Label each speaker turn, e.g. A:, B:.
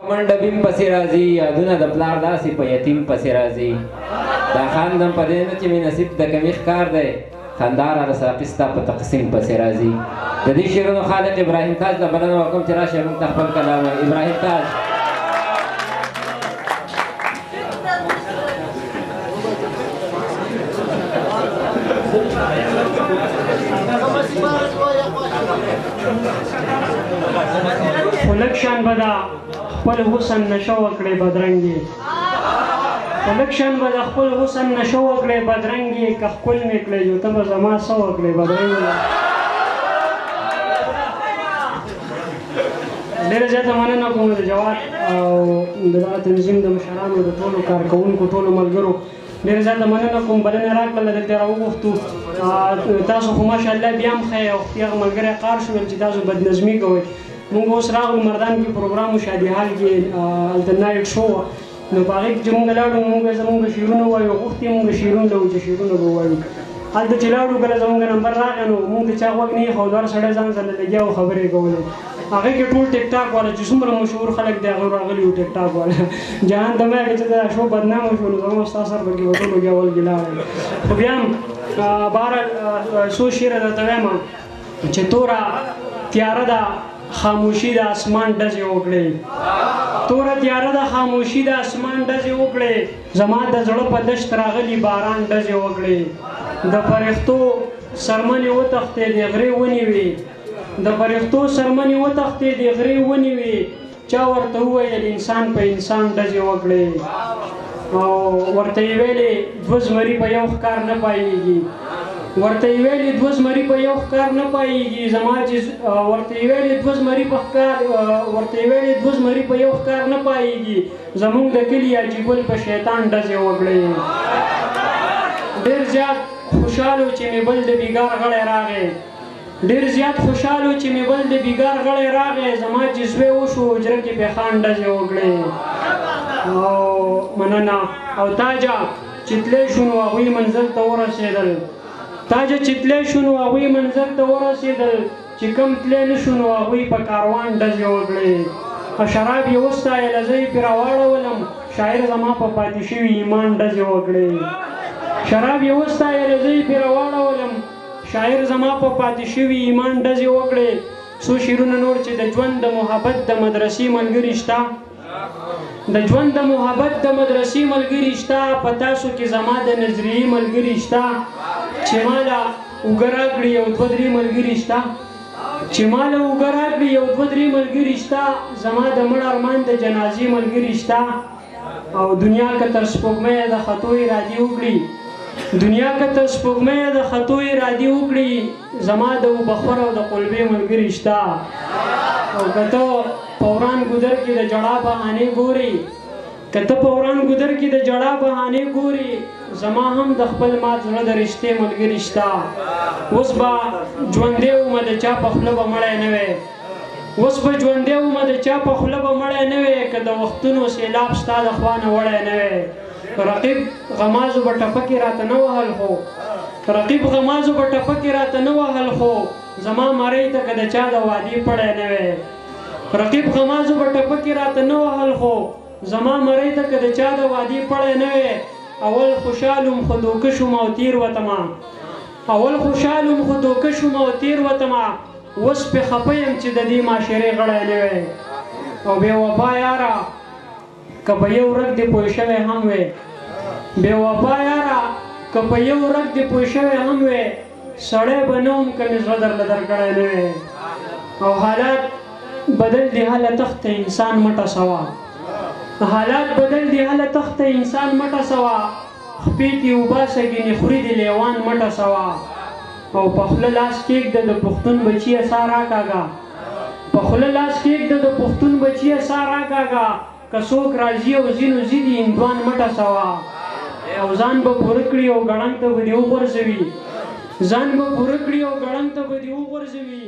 A: منډه بیم پسې راځي یادونه د پلار داسې په یتیم پسې راځي دا خاندم په دې نه چې مې نصیب د کمې ښکار دی خندا را رساقي ستا په تقسیم پسې راځي د دې شعرونو خالق ابراهیم تاج ته بلنه وکړم چې راشئ موږ ته خپل کلام ابراهیم تاج
B: خلک به د خپل حسن نشه وکړې بدرنګې خلک به د خپل حسن نشه وکړې بدرنګې که ښکل مې کړې جو ته به زما څه وکړې بدرنګې ډېره زیاته مننه کوم د جواد او د دغه تنظیم د مشرانو د ټولو کارکوونکو ټولو ملګرو ډېره زیاته مننه کوم بلنه راکړله دلته راوغوښتو تاسو خو ماشاءالله بیا هم ښه یې وختي هغه ملګری قار شول چې تاسو بدنظمي کوئ مونږ اوس راغلو مردان کې پروګرام و شادي حال کې هلته نایټ شو وه نو په هغې کې چې مونږ لاړو مونږ زمونږ شعرونه ووایو غوښتي مونږ شعرونه لرو چې شعرونه به ووایو هلته چې لاړو کله زمونږ نمبر راغی نو مونږ ته چا غوږ نه ایښی او دوه سړی ځان سره لګیا و خبرې کولې هغې کې ټول ټیک ټاک والا چې څومره مشهور خلک دی هغه راغلي وو ټیک ټاک والا جهان ته مې چې دا شو بدنامه شو نو زما ستا سر پکې به ټول لګیا ولګې لاړل خو بیا هم بهرحال څو شعره درته وایم چې توره تیاره ده خاموشي د اسمان ډزې وکړې توره تیاره د خاموشي د اسمان ډزې وکړې زما د زړه په دشت راغلي باران ډزې وکړې د فرښتو سرمنې وتښتې د غرې ونیوې د فرښتو سرمنې وتښتې د غرې ونیوې چا ورته وویل انسان په انسان ډزې وکړې او ورته یې ویلې دوه زمري په یو ښکار نه پایېږي ورته یې ویلې دوه زمري په یو ښکار نه پایېږي زما چې ورته یې ویلې دوه زمري په یو ښکار نه پایېږي زموږ د کلي عجیبل په شیطان ډزې وکړې ډېر زیات خوشحالو چې مې بل د بیګار غړی راغی ډېر زیات خوشحالو چې مې بل د بیګار غړی راغی زما چې زوی وشو حجره کې پیخان ډزې وکړې او مننه او تاجه چې تللی شو نو هغوی منزل ته ورسېدل تاجه چې تللی شو نو هغوی منزل ته ورسېدل چې کم تللی نه شو نو هغوی په کاروان ډزې وکړې شراب یې وستایله زه یې پرې راواړولم شاعر زما په پاتې شوي ایمان ډزې وکړې شراب یې وستایله زه یې پرې راواړولم شاعر زما په پاتې شوي ایمان ډزې وکړې څو شعرونه نور چې د ژوند د محبت د مدرسې ملګري شته د ژوند د محبت د مدرسې ملګري شته په تاسو کې زما د نظریې ملګري شته چې ماله اوږه راکړي یو دوه درې ملګري شته چې ماله اوږه راکړي یو دوه درې ملګري شته زما د مړ ارمان د جنازې ملګري شته او دنیا که تر سپوږمۍ د خطو ارادې وکړي دنیا که تر سپوږمۍ د خطو ارادې وکړي زما د اوبخور او د قلبې ملګري شته او که ته په وران ګودر کې د ژړا بهانې ګورې که ته په وران ګودر کې د ژړا بهانې ګورې زما هم د خپل مات زړه د رشتې ملګري شته اوس به ژوندی ومه د چا په خوله به مړی نه وی اوس به ژوندی ومه د چا په خوله به مړی نه وی که د وختونو سیلاب ستا د خوا نه وړی نه وی رقیب غمازو به ټپکې راته نه وهل خو رقیب غمازو به ټپکې راته نه وهل خو زما مرۍ ته که د چا د وعدې پړی نه وی رقیب غمازو به ټپکې راته نه وهل خو زما مرۍ ته که د چا د وعدې پړی نه وی اول خوشحالم خو دوکه شوم او تیر وتمه اول خوشحالم خو دوکه شوم او تیر وتمه اوس پې خفه یم چې د دې معاشرې غړی نه وی او بې وفا یاره که په یو رګ دې پوه شوی هم وی بې وفا یاره که په یو رګ دې پوه شوی هم وی سړی به نه وم که مې زړه درله درکړی نه وی او حالات بدل دی هله تخته انسان مټه سوا حالات بدل دی هله تخته انسان مټه سوا خپې دې وباسه ګینې خوري دې لیوان مټه سوا او په خوله لاس کېږده د پښتون بچیه سا راکاږه په خوله لاس کېږده د پښتون بچیه سا راکاږه که څوک راځي او ځینو ځینې هندوان مټه سوا او ځان به پوره کړي او ګړنګ ته به دې وغورځوي ځان به پوره کړي او ګړنګ ته به دې وغورځوي